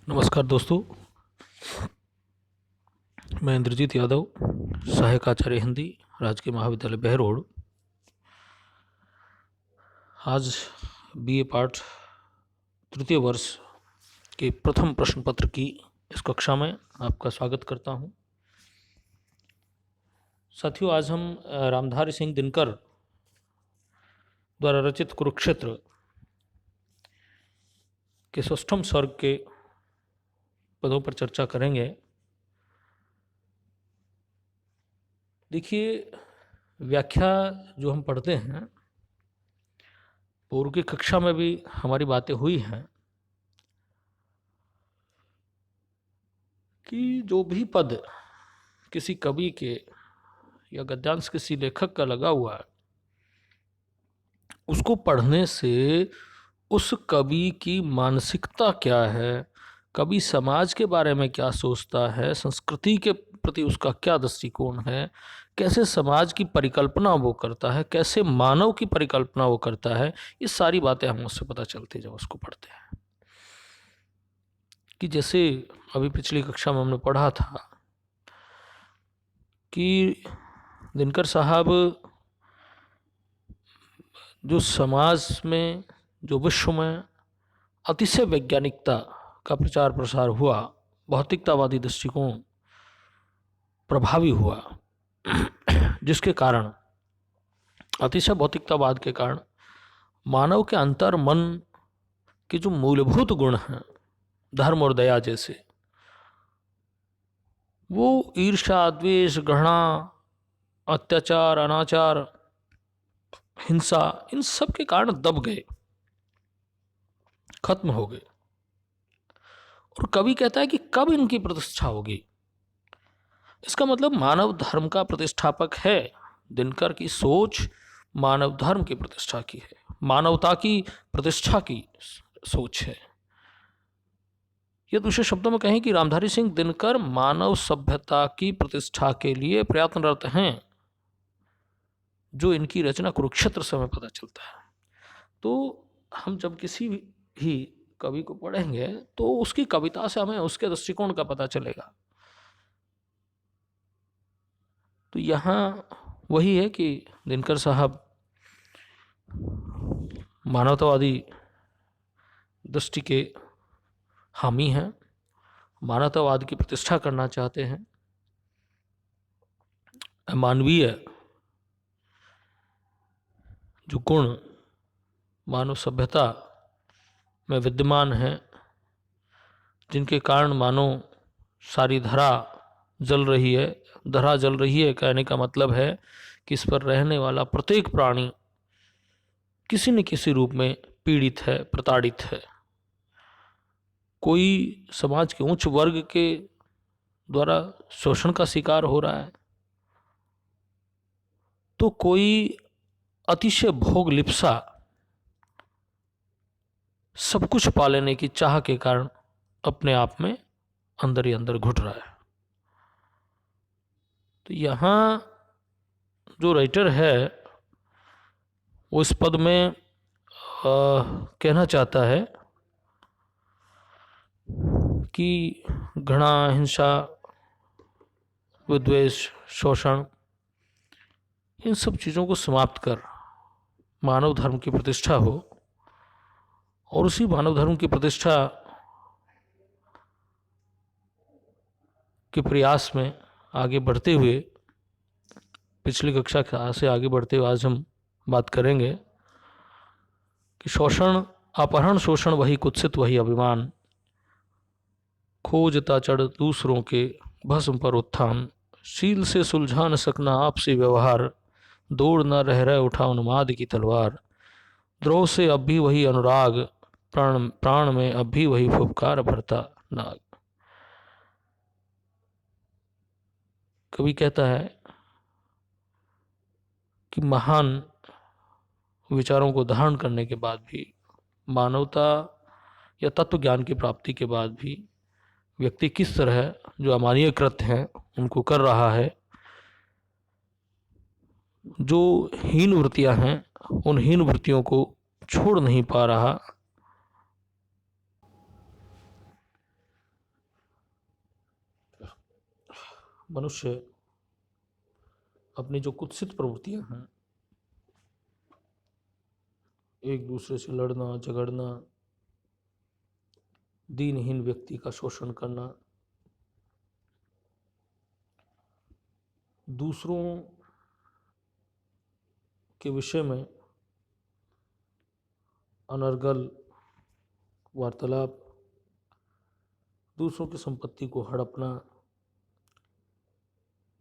नमस्कार दोस्तों। मैं इंद्रजीत यादव, सहायक आचार्य हिंदी, राजकीय महाविद्यालय बहरोड। आज बीए पाठ तृतीय वर्ष के प्रथम प्रश्न पत्र की इस कक्षा में आपका स्वागत करता हूं। साथियों, आज हम रामधारी सिंह दिनकर द्वारा रचित कुरुक्षेत्र के षष्ठम सर्ग के पदों पर चर्चा करेंगे। देखिए, व्याख्या जो हम पढ़ते हैं, पूर्व की कक्षा में भी हमारी बातें हुई हैं कि जो भी पद किसी कवि के या गद्यांश किसी लेखक का लगा हुआ है, उसको पढ़ने से उस कवि की मानसिकता क्या है, कवि समाज के बारे में क्या सोचता है, संस्कृति के प्रति उसका क्या दृष्टिकोण है, कैसे समाज की परिकल्पना वो करता है, कैसे मानव की परिकल्पना वो करता है, ये सारी बातें हमें उससे पता चलती है जब उसको पढ़ते हैं। कि जैसे अभी पिछली कक्षा में हमने पढ़ा था कि दिनकर साहब जो समाज में, जो विश्व में अतिशय वैज्ञानिकता का प्रचार प्रसार हुआ, भौतिकतावादी दृष्टिकोण प्रभावी हुआ, जिसके कारण, अतिशय भौतिकतावाद के कारण मानव के अंतर मन के जो मूलभूत गुण हैं, धर्म और दया जैसे, वो ईर्ष्या, द्वेष, घृणा, अत्याचार, अनाचार, हिंसा, इन सब के कारण दब गए, खत्म हो गए। और कवि कहता है कि कब इनकी प्रतिष्ठा होगी। इसका मतलब मानव धर्म का प्रतिष्ठापक है। दिनकर की सोच मानव धर्म की प्रतिष्ठा की है, मानवता की प्रतिष्ठा की सोच है। यह दूसरे शब्दों में कहें कि रामधारी सिंह दिनकर मानव सभ्यता की प्रतिष्ठा के लिए प्रयत्नरत हैं, जो इनकी रचना कुरुक्षेत्र से हमें पता चलता है। तो हम जब किसी भी कवि को पढ़ेंगे तो उसकी कविता से हमें उसके दृष्टिकोण का पता चलेगा। तो यहाँ वही है कि दिनकर साहब मानवतावादी दृष्टि के हामी हैं, मानवतावाद की प्रतिष्ठा करना चाहते हैं, मानवीय जो गुण मानव सभ्यता में विद्यमान है, जिनके कारण मानो सारी धरा जल रही है। धरा जल रही है कहने का मतलब है कि इस पर रहने वाला प्रत्येक प्राणी किसी न किसी रूप में पीड़ित है, प्रताड़ित है। कोई समाज के उच्च वर्ग के द्वारा शोषण का शिकार हो रहा है, तो कोई अतिशय भोग लिप्सा, सब कुछ पा लेने की चाह के कारण अपने आप में अंदर ही अंदर घुट रहा है। तो यहाँ जो राइटर है वो इस पद में कहना चाहता है कि घृणा, हिंसा, विद्वेष, शोषण, इन सब चीज़ों को समाप्त कर मानव धर्म की प्रतिष्ठा हो, और उसी मानव धर्म की प्रतिष्ठा के प्रयास में आगे बढ़ते हुए, पिछली कक्षा से आगे बढ़ते हुए आज हम बात करेंगे कि शोषण, अपहरण, शोषण वही कुत्सित वही अभिमान, खोजता चढ़ दूसरों के भस्म पर उत्थान, शील से सुलझा न सकना आपसी व्यवहार, दौड़ न रह उठा उन्माद की तलवार, द्रोह से अब भी वही अनुराग, प्राण प्राण में अब भी वही फुफकार भरता नाग। कवि कहता है कि महान विचारों को धारण करने के बाद भी, मानवता या तत्व ज्ञान की प्राप्ति के बाद भी व्यक्ति किस तरह जो अमानवीय कृत्य हैं उनको कर रहा है, जो हीन वृत्तियां हैं उन हीन वृत्तियों को छोड़ नहीं पा रहा, मनुष्य अपनी जो कुत्सित प्रवृत्तियां हैं, एक दूसरे से लड़ना झगड़ना, दीनहीन व्यक्ति का शोषण करना, दूसरों के विषय में अनर्गल वार्तालाप, दूसरों की संपत्ति को हड़पना,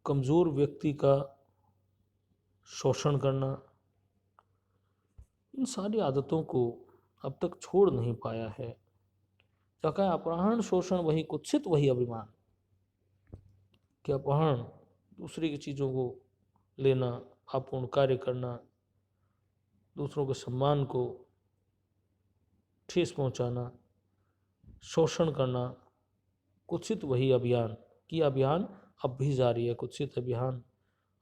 कमज़ोर व्यक्ति का शोषण करना, इन सारी आदतों को अब तक छोड़ नहीं पाया है। क्या अपहरण शोषण वही कुत्सित वही अभिमान, कि अपहरण दूसरे की चीज़ों को लेना, अपूर्ण कार्य करना, दूसरों के सम्मान को ठेस पहुंचाना, शोषण करना, कुत्सित वही अभियान, कि अभियान अब भी जारी है, कुत्सित अभियान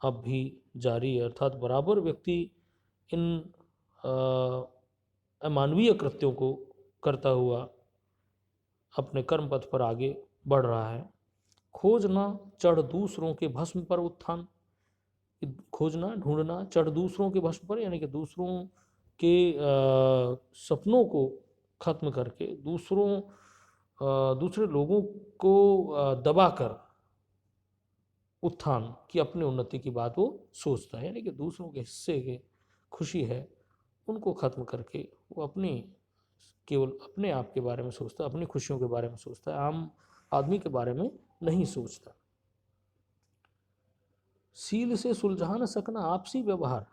अब भी जारी है। अर्थात बराबर व्यक्ति इन अमानवीय कृत्यों को करता हुआ अपने कर्म पथ पर आगे बढ़ रहा है। खोजना चढ़ दूसरों के भस्म पर उत्थान, खोजना ढूंढना चढ़ दूसरों के भस्म पर, यानी कि दूसरों के सपनों को खत्म करके, दूसरे लोगों को दबाकर उत्थान की अपनी उन्नति की बात वो सोचता है, यानी कि दूसरों के हिस्से के खुशी है उनको खत्म करके वो केवल अपने आप के बारे में सोचता है, अपनी खुशियों के बारे में सोचता है, आम आदमी के बारे में नहीं सोचता। सील से सुलझा न सकना आपसी व्यवहार,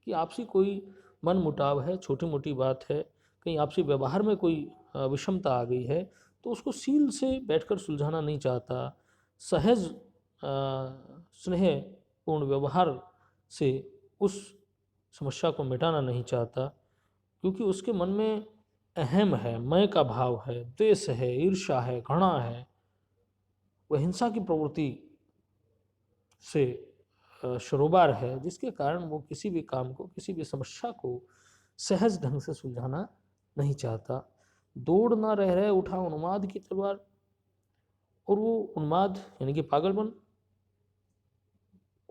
कि आपसी कोई मन मुटाव है, छोटी मोटी बात है, कहीं आपसी व्यवहार में कोई विषमता आ गई है, तो उसको सील से बैठकर सुलझाना नहीं चाहता, सहज स्नेह पूर्ण व्यवहार से उस समस्या को मिटाना नहीं चाहता, क्योंकि उसके मन में अहम है, मैं का भाव है, द्वेष है, ईर्ष्या है, घृणा है, वह हिंसा की प्रवृत्ति से शरोबार है, जिसके कारण वो किसी भी काम को, किसी भी समस्या को सहज ढंग से सुलझाना नहीं चाहता। दौड़ ना रह रहे उठा उन्माद की तलवार, और वो उन्माद यानी कि पागलपन,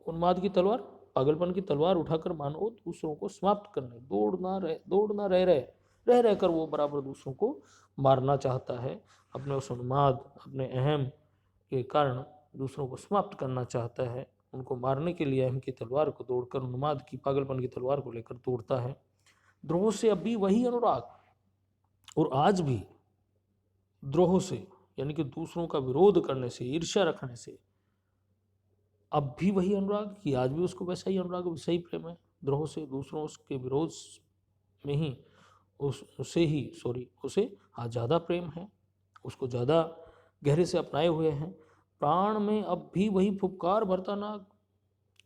उन्माद की तलवार, पागलपन की तलवार उठाकर मानो दूसरों को समाप्त करने, दौड़ ना रह रहकर वो बराबर दूसरों को मारना चाहता है, अपने उस उन्माद, अपने अहम के कारण दूसरों को समाप्त करना चाहता है, उनको मारने के लिए अहम की तलवार को दौड़कर उन्माद की, पागलपन की तलवार को लेकर दौड़ता है। द्रोह से अब भी वही अनुराग, और आज भी द्रोह से यानी कि दूसरों का विरोध करने से, ईर्ष्या रखने से अब भी वही अनुराग, कि आज भी उसको वैसा ही अनुराग, वैसा ही प्रेम है। द्रोह से, दूसरों के विरोध में ही उसे आज ज़्यादा प्रेम है, उसको ज़्यादा गहरे से अपनाए हुए हैं। प्राण में अब भी वही फुफकार भरता नाग,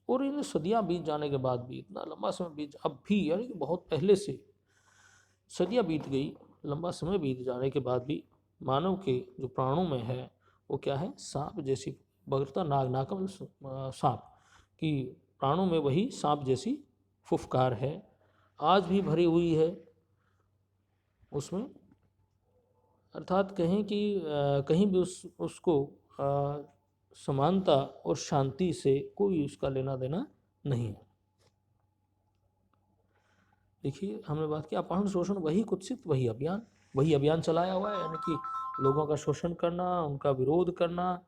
और इन सदियां बीत जाने के बाद भी, इतना लंबा समय बीत, अब भी यानी कि बहुत पहले से सदियां बीत गई, लंबा समय बीत जाने के बाद भी मानव के जो प्राणों में है वो क्या है, सांप जैसी बगरता नाग, नाकम सांप, कि प्राणों में वही सांप जैसी फुफकार है, आज भी भरी हुई है उसमें। अर्थात कहें कि कहीं भी उसको समानता और शांति से कोई उसका लेना देना नहीं है। देखिए, हमने बात की अपहरण शोषण वही कुत्सित वही अभियान चलाया हुआ है, यानी कि लोगों का शोषण करना, उनका विरोध करना,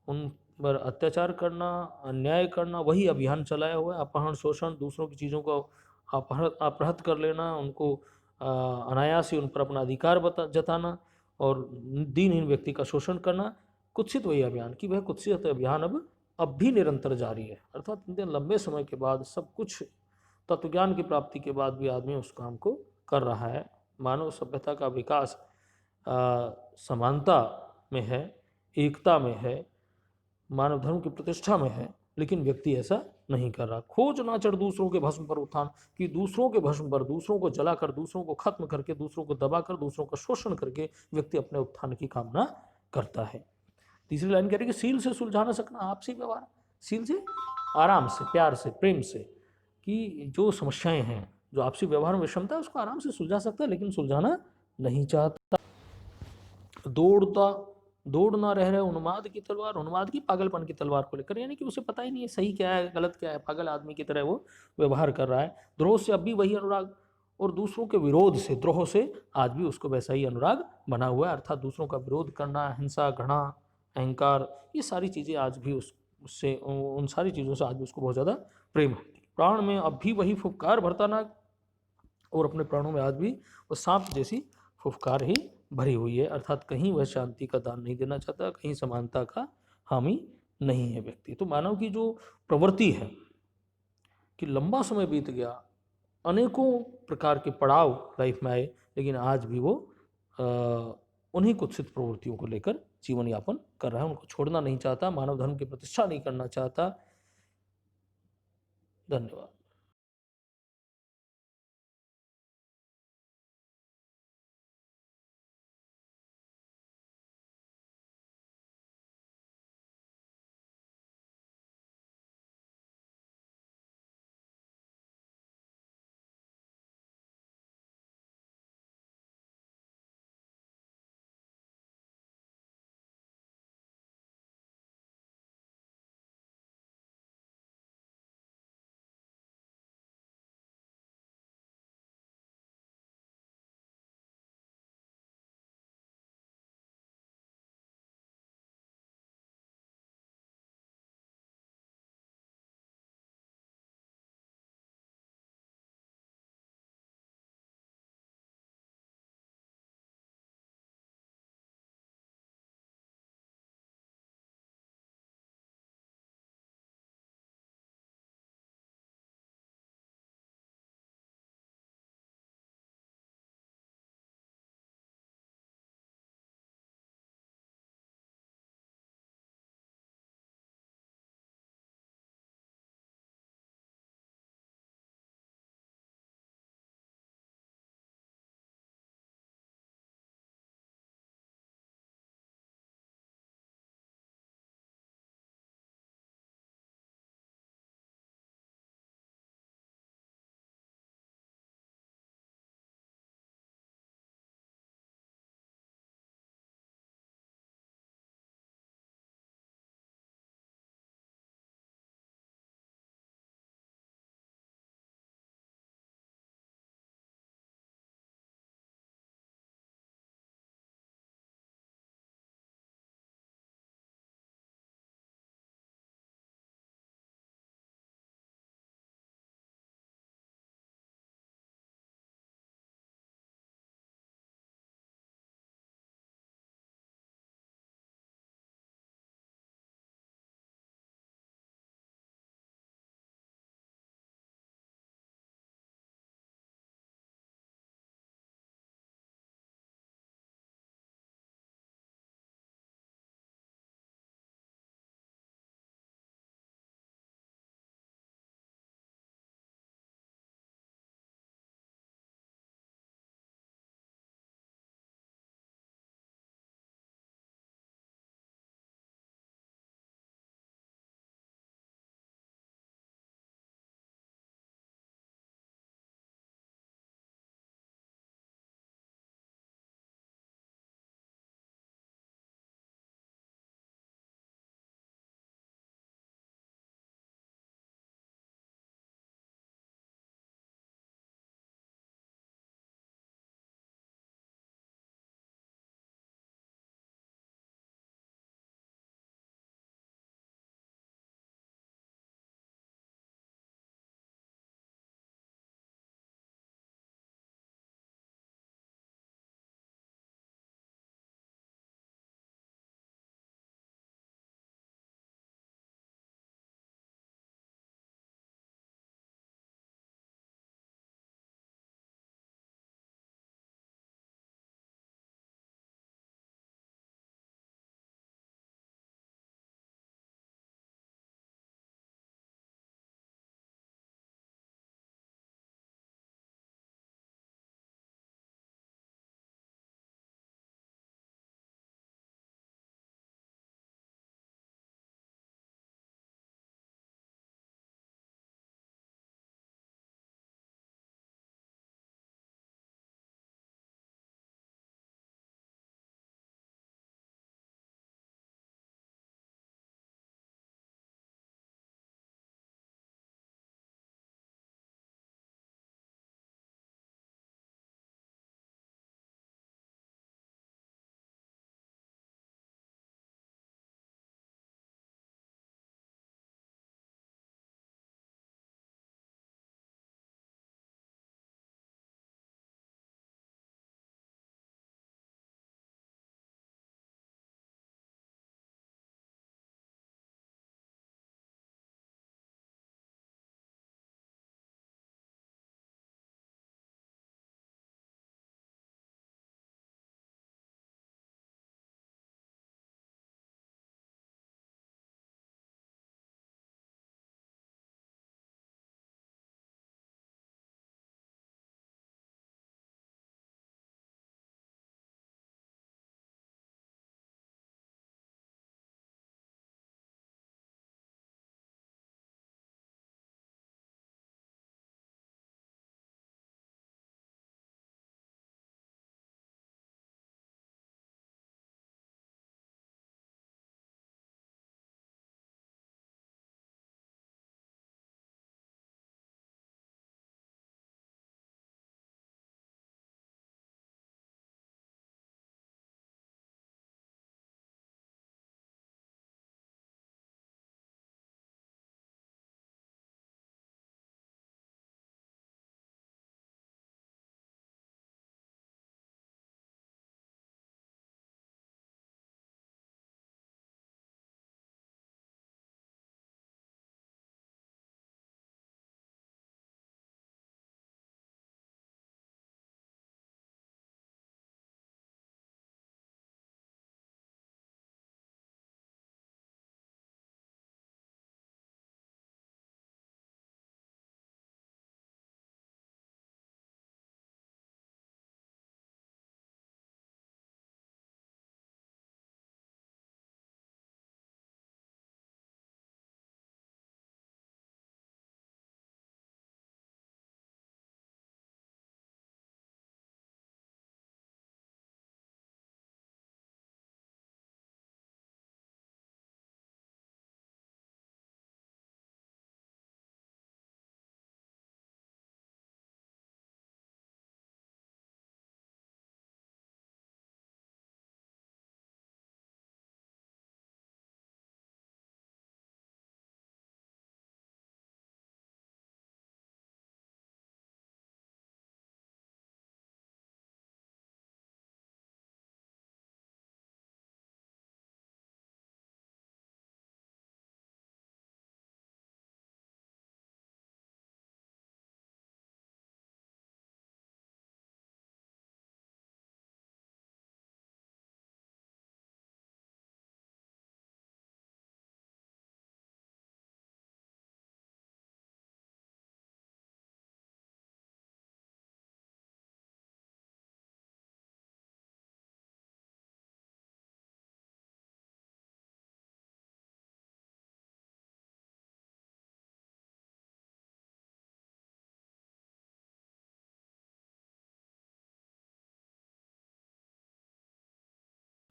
उन पर अत्याचार करना, अन्याय करना, वही अभियान चलाया हुआ है। अपहरण शोषण, दूसरों की चीज़ों को अपहृत कर लेना, उनको अनायास ही उन पर अपना अधिकार जताना और दीनहीन व्यक्ति का शोषण करना, कुत्सित वही अभियान, कि वह कुत्सित अभियान अब भी निरंतर जारी है। अर्थात इतने लंबे समय के बाद, सब कुछ तत्वज्ञान की प्राप्ति के बाद भी आदमी उस काम को कर रहा है। मानव सभ्यता का विकास समानता में है, एकता में है, मानव धर्म की प्रतिष्ठा में है, लेकिन व्यक्ति ऐसा नहीं कर रहा। खोज ना चढ़ दूसरों के भस्म पर उत्थान, कि दूसरों के भस्म पर, दूसरों को जलाकर, दूसरों को खत्म करके, दूसरों को दबाकर, दूसरों का शोषण करके व्यक्ति अपने उत्थान की कामना करता है। तीसरी लाइन कह रही है कि सील से सुलझा ना सकना आपसी व्यवहार, सील से आराम से, प्यार से, प्रेम से, कि जो समस्याएं हैं, जो आपसी व्यवहार में विषमता है, उसको आराम से सुलझा सकता है, लेकिन सुलझाना नहीं चाहता। दौड़ता दौड़ ना रह रहे उन्माद की तलवार, उन्माद की पागलपन की तलवार को लेकर, यानी कि उसे पता ही नहीं है सही क्या है गलत क्या है, पागल आदमी की तरह वो व्यवहार कर रहा है। द्रोह से अब भी वही अनुराग, और दूसरों के विरोध से, द्रोह से आज भी उसको वैसा ही अनुराग बना हुआ है, अर्थात दूसरों का विरोध करना, हिंसा, घृणा, अहंकार, ये सारी चीज़ें आज भी उससे, उन सारी चीज़ों से आज भी उसको बहुत ज़्यादा प्रेम है। प्राण में अब भी वही फुफकार भरता नाग, और अपने प्राणों में आज भी वो सांप जैसी फुफकार ही भरी हुई है, अर्थात कहीं वह शांति का दान नहीं देना चाहता, कहीं समानता का हामी नहीं है व्यक्ति। तो मानव की जो प्रवृत्ति है कि लंबा समय बीत गया, अनेकों प्रकार के पड़ाव लाइफ में आए, लेकिन आज भी वो उन्हीं कुत्सित प्रवृत्तियों को लेकर जीवन यापन कर रहा है, उनको छोड़ना नहीं चाहता, मानव धर्म की प्रतिष्ठा नहीं करना चाहता। धन्यवाद।